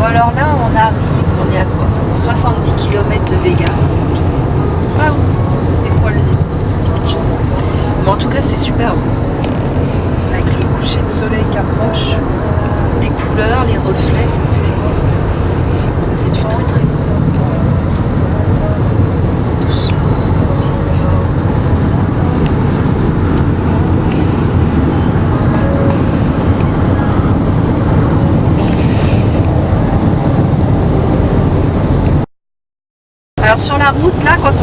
Bon alors là on arrive, on est à quoi 70 km de Vegas. Je sais pas où c'est quoi le nom. Je sais pas. Mais en tout cas c'est superbe. Avec le coucher de soleil qui approche, les couleurs, les reflets, ça fait du très très beau. Alors sur la route, là, quand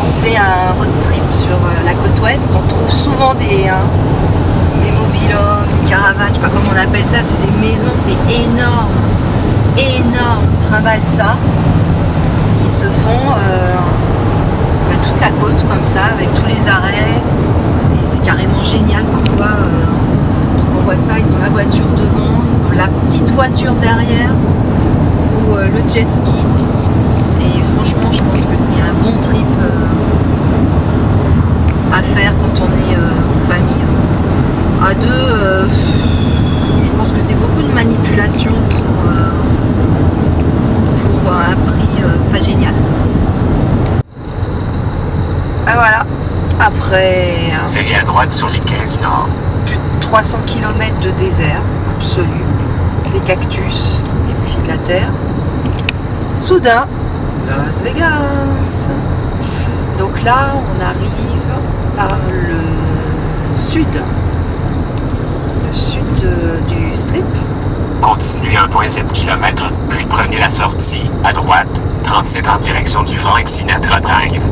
on se fait un road trip sur la côte ouest, on trouve souvent des mobil-homes, des caravanes, je sais pas comment on appelle ça, c'est des maisons, c'est énorme, énorme, ils trimballent ça, ils se font toute la côte comme ça, avec tous les arrêts, et c'est carrément génial parfois, on voit ça, ils ont la voiture devant, ils ont la petite voiture derrière, ou le jet ski. Et franchement, je pense que c'est un bon trip à faire quand on est en famille. À deux, je pense que c'est beaucoup de manipulation pour un prix pas génial. Ah voilà, après Série à droite sur les 15 nord. plus de 300 km de désert absolu, des cactus et puis de la terre. Soudain, Las Vegas. Donc là, on arrive par le sud du strip. Continuez 1,7 km, puis prenez la sortie à droite, 37 en direction du Frank Sinatra Drive.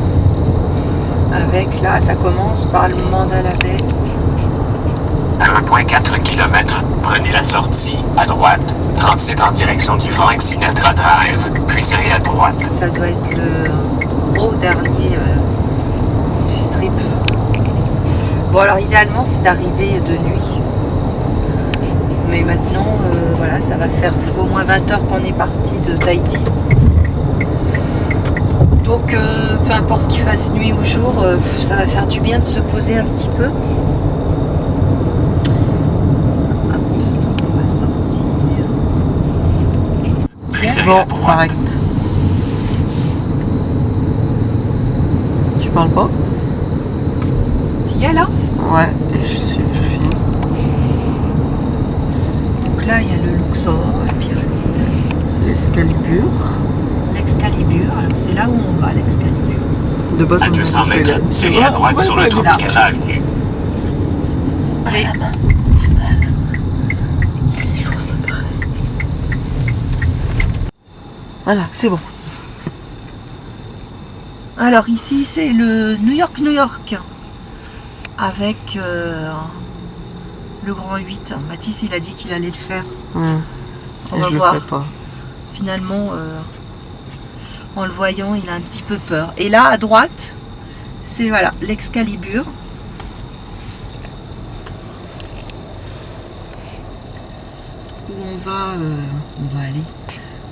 Avec là, ça commence par le Mandala Bay. À 1,4 km, prenez la sortie à droite, 37 en direction du Frank Sinatra Drive, puis serrez à droite. Ça doit être le gros dernier du strip. Bon alors idéalement c'est d'arriver de nuit. Mais maintenant voilà, ça va faire au moins 20 heures qu'on est parti de Tahiti. Donc peu importe qu'il fasse nuit ou jour, ça va faire du bien de se poser un petit peu. Bon, s'arrête. Tu parles pas? Tu y es là? Ouais, je finis. Donc là, il y a le Luxor, la pyramide. L'Excalibur. L'Excalibur, alors c'est là où on va, l'Excalibur. De base, à 200 mètres, série à droite sur le Tropical Avenue. Et voilà, c'est bon. alors ici, c'est le New York, avec le grand 8. Mathis, il a dit qu'il allait le faire. On va je voir. le ferai pas. Finalement, en le voyant, il a un petit peu peur. Et là, à droite, c'est voilà, l'Excalibur. Où on va aller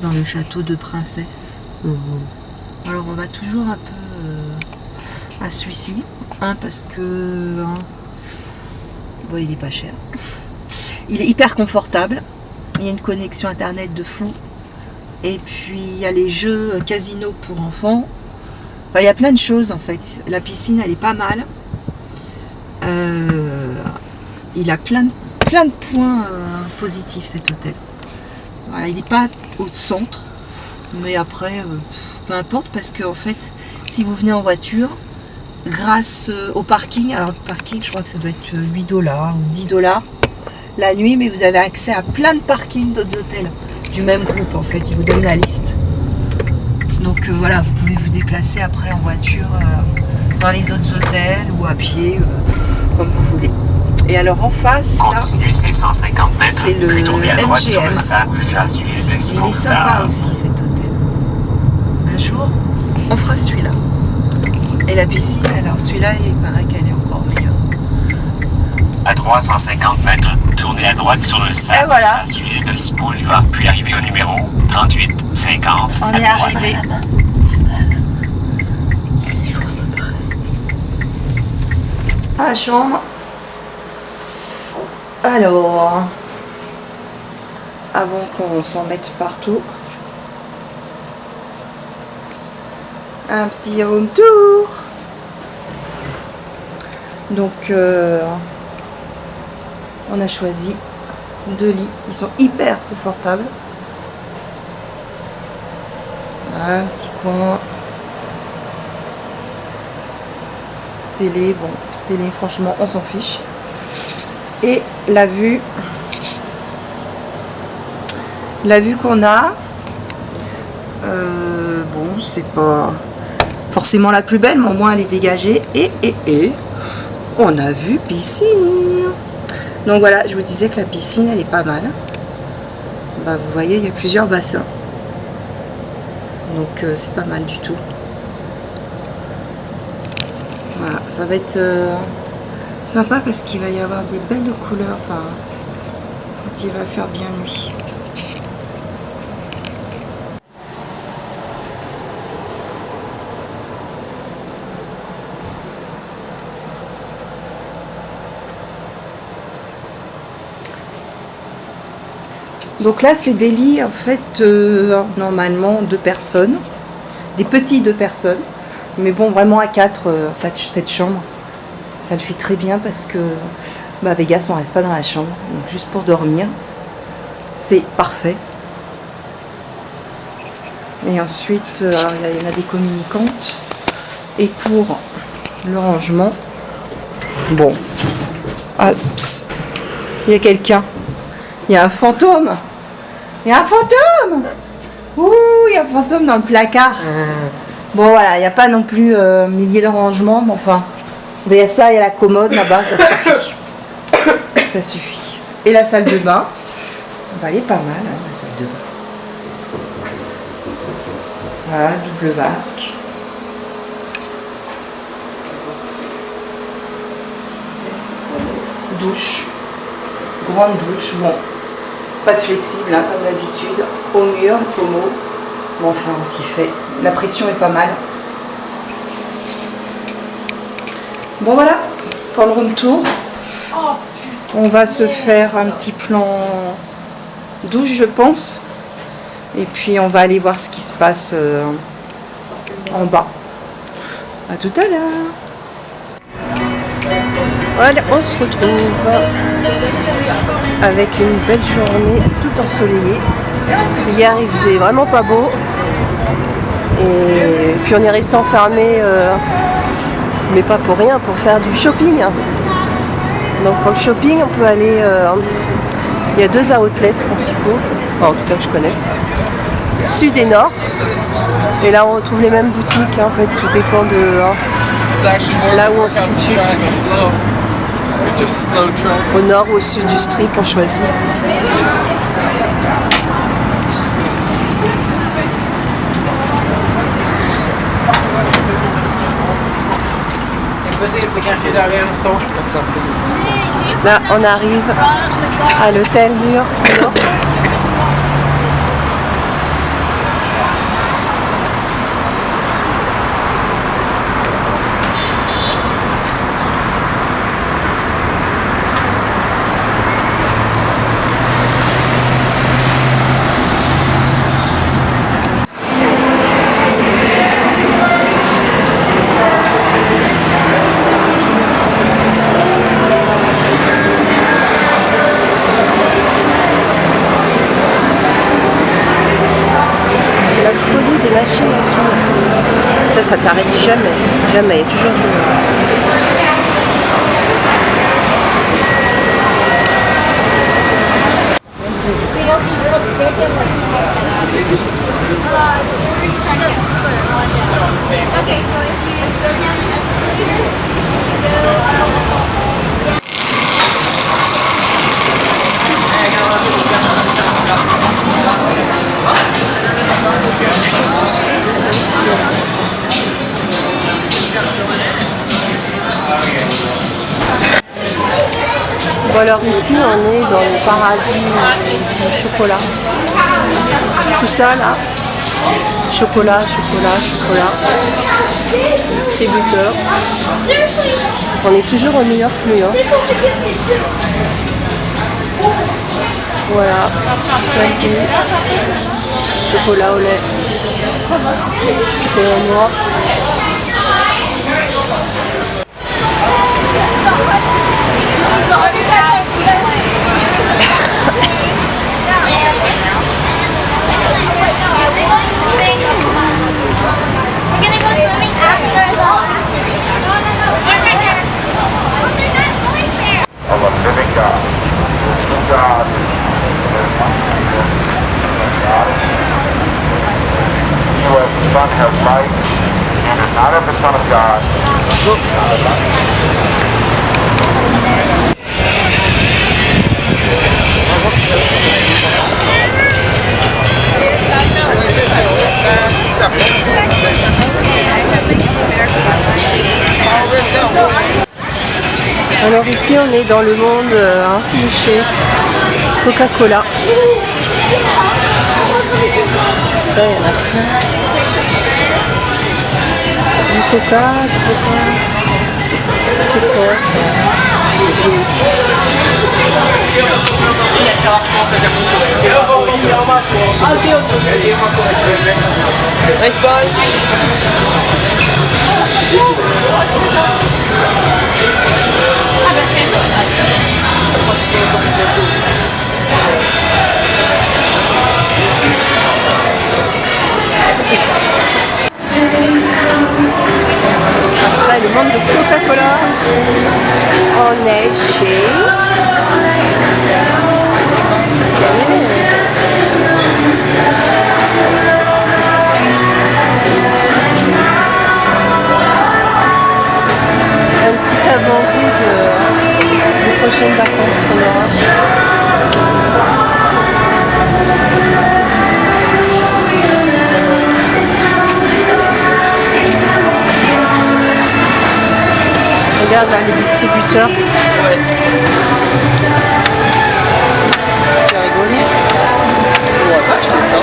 dans le château de princesse. Alors on va toujours un peu à celui-ci. Parce que bon, il est pas cher. Il est hyper confortable. Il y a une connexion internet de fou. Et puis il y a les jeux casino pour enfants. Enfin, il y a plein de choses en fait. La piscine, elle est pas mal. Il a plein de points positifs cet hôtel. Voilà, il n'est pas au centre, mais après, peu importe, parce que en fait, si vous venez en voiture, grâce au parking, alors le parking, je crois que ça doit être $8 ou $10 la nuit, mais vous avez accès à plein de parkings d'autres hôtels du même groupe en fait, ils vous donnent la liste. Donc voilà, vous pouvez vous déplacer après en voiture dans les autres hôtels ou à pied, comme vous voulez. Et alors en face, là, continuez 550 mètres, c'est le puis tournez à droite sur MGM. le sable civil Il est sympa aussi cet hôtel. Un jour, on fera celui-là. Et la piscine, alors celui-là, il paraît qu'elle est encore meilleure. À 350 mètres, tournez à droite sur le sable voilà. civil de Sepulveda, puis arrivez au numéro 3850. On est arrivé. À la chambre. Alors, avant qu'on s'en mette partout. Un petit room tour. Donc on a choisi 2 lits. Ils sont hyper confortables. Un petit coin. Télé, bon, télé franchement on s'en fiche. Et la vue qu'on a, bon, c'est pas forcément la plus belle, mais au moins elle est dégagée. Et on a vu piscine. Donc voilà, je vous disais que la piscine elle est pas mal. Bah, vous voyez, il y a plusieurs bassins. Donc c'est pas mal du tout. Voilà, ça va être sympa parce qu'il va y avoir des belles couleurs, enfin, quand il va faire bien nuit. Donc là, c'est des lits, en fait, normalement 2 personnes, des petits 2 personnes. Mais bon, vraiment à 4, cette chambre, ça le fait très bien parce que bah, à Vegas, on reste pas dans la chambre. Donc juste pour dormir, c'est parfait. Et ensuite, il y en a des communicantes. Et pour le rangement, bon, ah, il y a quelqu'un. Il y a un fantôme. Il y a un fantôme. Ouh, il y a un fantôme dans le placard. Bon voilà, il n'y a pas non plus milliers de rangements, mais enfin, il y a ça, il y a la commode là-bas, ça suffit. Ça suffit. Et la salle de bain, bah, elle est pas mal, hein, la salle de bain. Voilà, double vasque. Douche, grande douche, bon, pas de flexible, hein, comme d'habitude, au mur, le pommeau. Bon, enfin, on s'y fait. La pression est pas mal. Bon, voilà, pour le room tour. On va se faire un petit plan douche, je pense. Et puis, on va aller voir ce qui se passe en bas. À tout à l'heure. Voilà, on se retrouve avec une belle journée tout ensoleillée. Hier, il faisait vraiment pas beau. Et puis on est resté enfermé, mais pas pour rien, pour faire du shopping. Donc pour le shopping, on peut aller... il y a 2 outlets principaux, enfin, en tout cas que je connaisse. Sud et Nord. Et là on retrouve les mêmes boutiques, hein, en fait, tout dépend de là où on se situe. Au nord ou au sud du strip, on choisit. Là, on arrive à l'hôtel New York. Ça t'arrête jamais, jamais, il y a toujours du monde. Bon alors ici on est dans le paradis du chocolat. Tout ça là, chocolat, chocolat, chocolat. Distributeur. On est toujours au New York, New York. Voilà, chocolat au lait, et au noir. Son has life. You are not of the Son of God. Alors ici on est dans le monde chez Coca-Cola. Là, il y en a plein. Du Coca. C'est quoi ça? Après le monde de Coca-Cola, on est chez un petit avant-goût des prochaines vacances qu'on aura. Regarde là, les distributeurs. Ouais. C'est rigolo. On va pas acheter ça.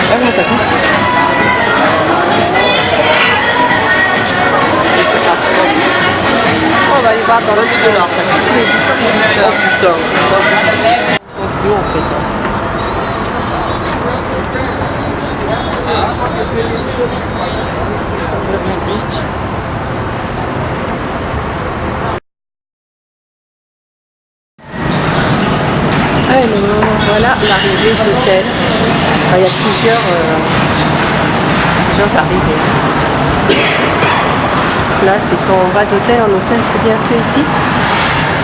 Ah, comment ça coûte? Et c'est pas ça. On va aller voir dans l'autre $, ça coûte les distributeurs. Oh putain. C'est en fait. Alors, voilà l'arrivée de l'hôtel. Il y a plusieurs arrivées. Là, c'est quand on va d'hôtel en hôtel, c'est bien fait ici.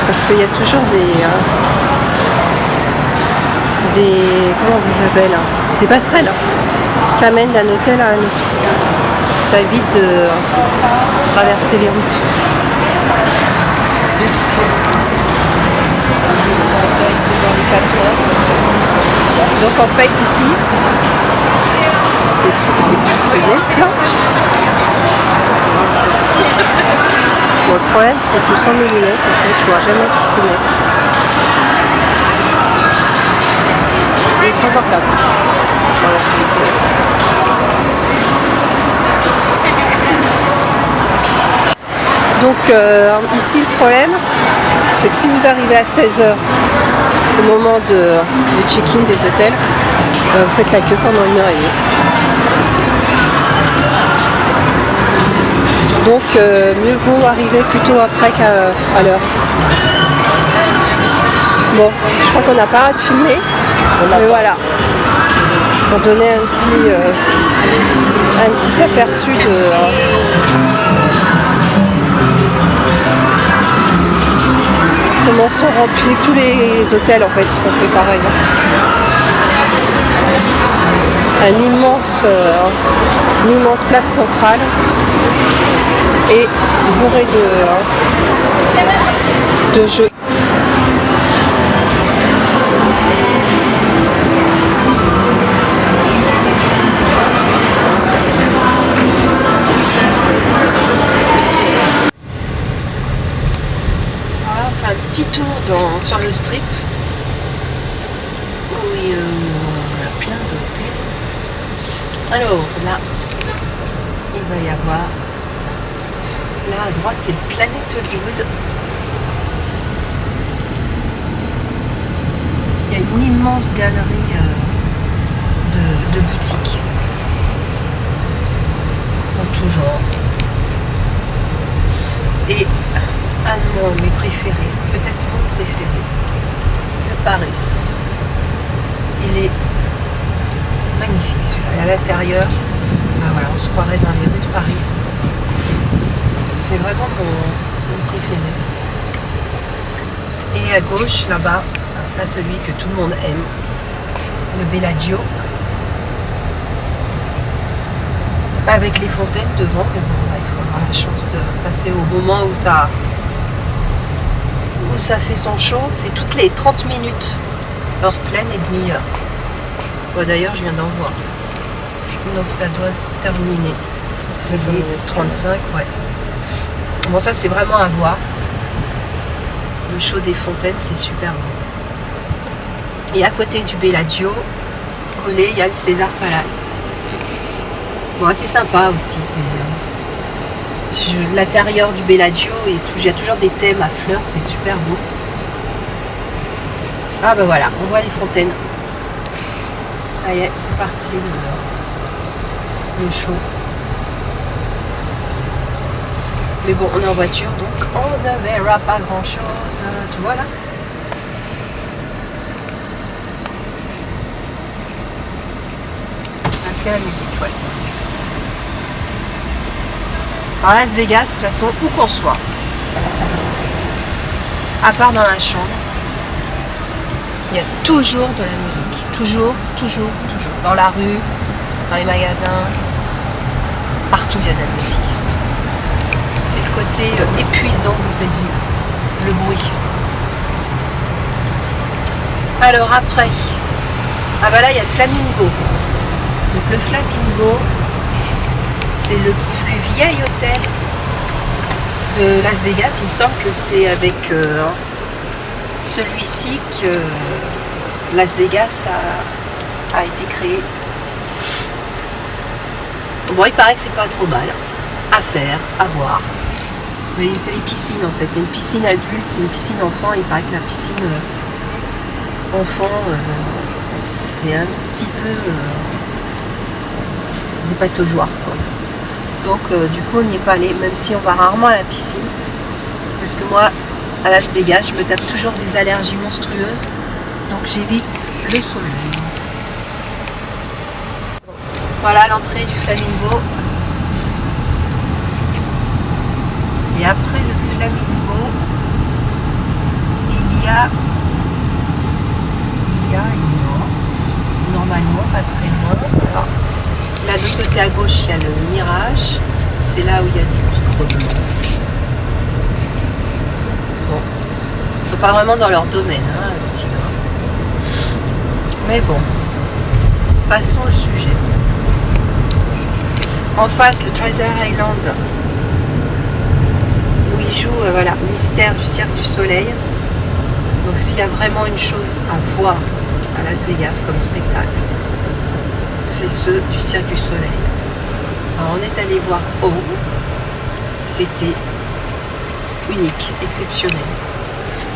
Parce qu'il y a toujours comment ça s'appelle, des passerelles qui amènent d'un hôtel à un autre. Ça évite de traverser les routes. Donc en fait ici, c'est bien. Bon, le problème c'est que sans mes lunettes, en fait, je vois jamais si c'est net. C'est confortable. Voilà. Donc ici le problème c'est que si vous arrivez à 16h au moment de check-in des hôtels, vous faites la queue pendant 1h30. Donc mieux vaut arriver plutôt après qu'à l'heure. Bon, je crois qu'on n'a pas hâte de filmer, mais voilà. Pour donner un petit aperçu de comment sont remplis tous les hôtels, en fait, ils sont faits pareil. Une immense place centrale et bourrée de jeux. Petit tour sur le strip où on a plein d'hôtels. Alors là, il va y avoir, là à droite c'est Planet Hollywood Une immense galerie de boutiques en tout genre. Et un de mes préférés, peut-être mon préféré, le Paris. Il est magnifique celui-là. Et à l'intérieur, ben voilà, on se croirait dans les rues de Paris. C'est vraiment mon préféré. Et à gauche, là-bas, ça celui que tout le monde aime, le Bellagio. Avec les fontaines devant, mais bon, il faut avoir la chance de passer au moment où ça fait son show. C'est toutes les 30 minutes, heure pleine et demi-heure. Bon, d'ailleurs, je viens d'en voir. Donc ça doit se terminer. C'est 35, ouais. Bon, ça c'est vraiment à voir. Le show des fontaines, c'est super beau. Et à côté du Bellagio, collé, il y a le César Palace. Bon, c'est sympa aussi. L'intérieur du Bellagio, il y a toujours des thèmes à fleurs, c'est super beau. Ah ben voilà, on voit les fontaines. Ça y est, c'est parti le show. Mais bon, on est en voiture, donc on ne verra pas grand chose. Tu vois là? Parce qu'il y a la musique, ouais. Alors Las Vegas, de toute façon, où qu'on soit, à part dans la chambre, il y a toujours de la musique. Toujours. Dans la rue, dans les magasins, partout il y a de la musique. C'est le côté épuisant de cette ville, le bruit. Alors après, ah bah là il y a le Flamingo. Donc le Flamingo, c'est le plus vieil hôtel de Las Vegas. Il me semble que c'est avec celui-ci que Las Vegas a été créé. Bon, il paraît que c'est pas trop mal à faire, à voir. Mais c'est les piscines en fait. Il y a une piscine adulte et une piscine enfant. Il paraît que la piscine enfant, c'est un petit peu des pataugeoires quoi. Donc du coup on n'y est pas allé, même si on va rarement à la piscine. Parce que moi, à Las Vegas, je me tape toujours des allergies monstrueuses. Donc j'évite le soleil. Voilà l'entrée du Flamingo. Et après le Flamingo, il y a normalement pas très loin. Alors, là de l'autre côté à gauche, il y a le Mirage. C'est là où il y a des tigres blancs. Bon, ils sont pas vraiment dans leur domaine, hein, les tigres. Mais bon, passons au sujet. En face, le Treasure Island, où il joue voilà, Mystère du Cirque du Soleil. Donc s'il y a vraiment une chose à voir à Las Vegas comme spectacle, c'est ceux du Cirque du Soleil. Alors on est allé voir O, c'était unique, exceptionnel.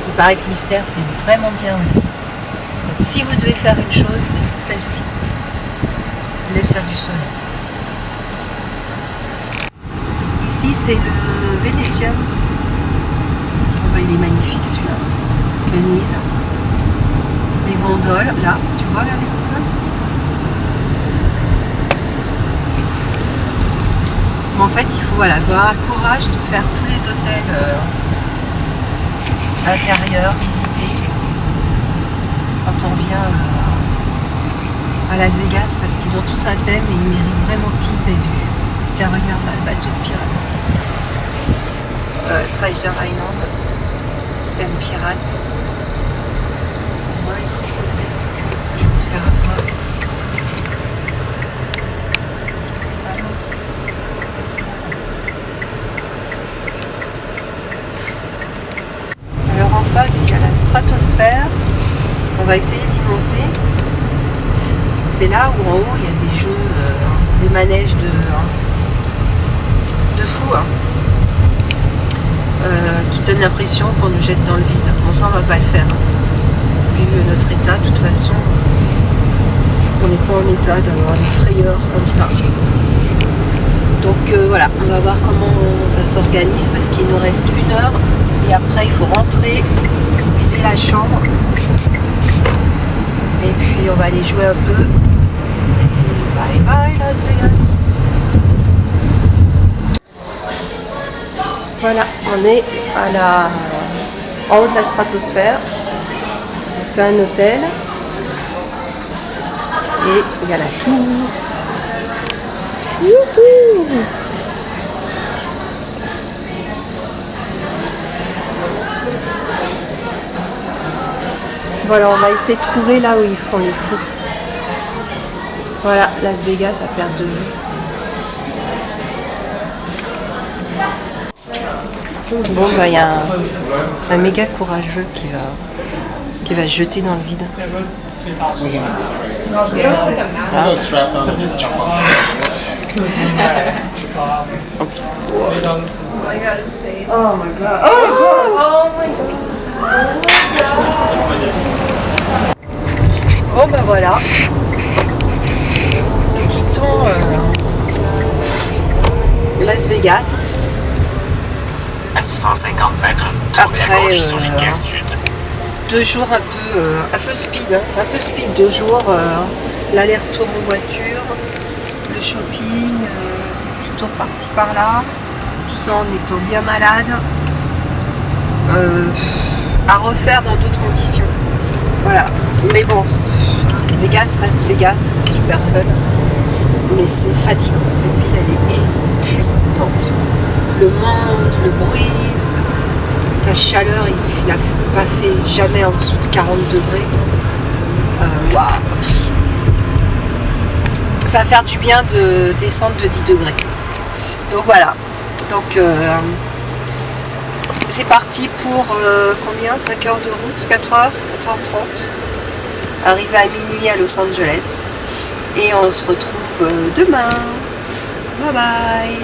Il paraît que Mystère c'est vraiment bien aussi. Donc, si vous devez faire une chose, c'est celle-ci, le Cirque du Soleil. Ici c'est le Venetian. Oh, bah, il est magnifique celui-là. Venise. Les gondoles, là, tu vois là les gondoles. Mais en fait il faut voilà, avoir le courage de faire tous les hôtels intérieurs, visiter quand on vient à Las Vegas parce qu'ils ont tous un thème et ils méritent vraiment tous d'être vus. Tiens, regarde là, le bateau de pirate. Treasure Island, thème pirate. Pour moi, il faut peut-être que je vais faire voir. Alors en face, il y a la stratosphère. On va essayer d'y monter. C'est là où en haut, il y a des jeux, des manèges de fou, hein, qui donnent l'impression qu'on nous jette dans le vide. Bon, ça, on va pas le faire. Hein. vu notre état, de toute façon, on n'est pas en état d'avoir des frayeurs comme ça. Donc voilà, on va voir comment ça s'organise parce qu'il nous reste 1 heure et après il faut rentrer, vider la chambre et puis on va aller jouer un peu. Et bye bye Las Vegas. Voilà, on est en haut de la stratosphère. C'est un hôtel et il y a la tour. Youhou! Voilà, on va essayer de trouver là où ils font les fous. Voilà, Las Vegas à perte de vue. Bon, bah il y a un méga courageux qui va se jeter dans le vide. Oh my god! Oh my god! Bon bah voilà, nous quittons Las Vegas. À 650 mètres, tournez à Après, gauche sur les quais sud. 2 jours un peu speed, hein. C'est un peu speed, 2 jours, l'aller-retour en voiture, le shopping, des petits tours par-ci par-là, tout ça en étant bien malade, à refaire dans d'autres conditions. Voilà, mais bon, Vegas reste Vegas, c'est super fun, mais c'est fatigant, cette ville elle est épuisante. Le monde, le bruit, la chaleur, il n'a pas fait jamais en dessous de 40 degrés. Waouh. Ça va faire du bien de descendre de 10 degrés. Donc voilà. Donc c'est parti pour combien? 5 heures de route? 4 heures? 4h30. Arrivé à minuit à Los Angeles. Et on se retrouve demain. Bye bye.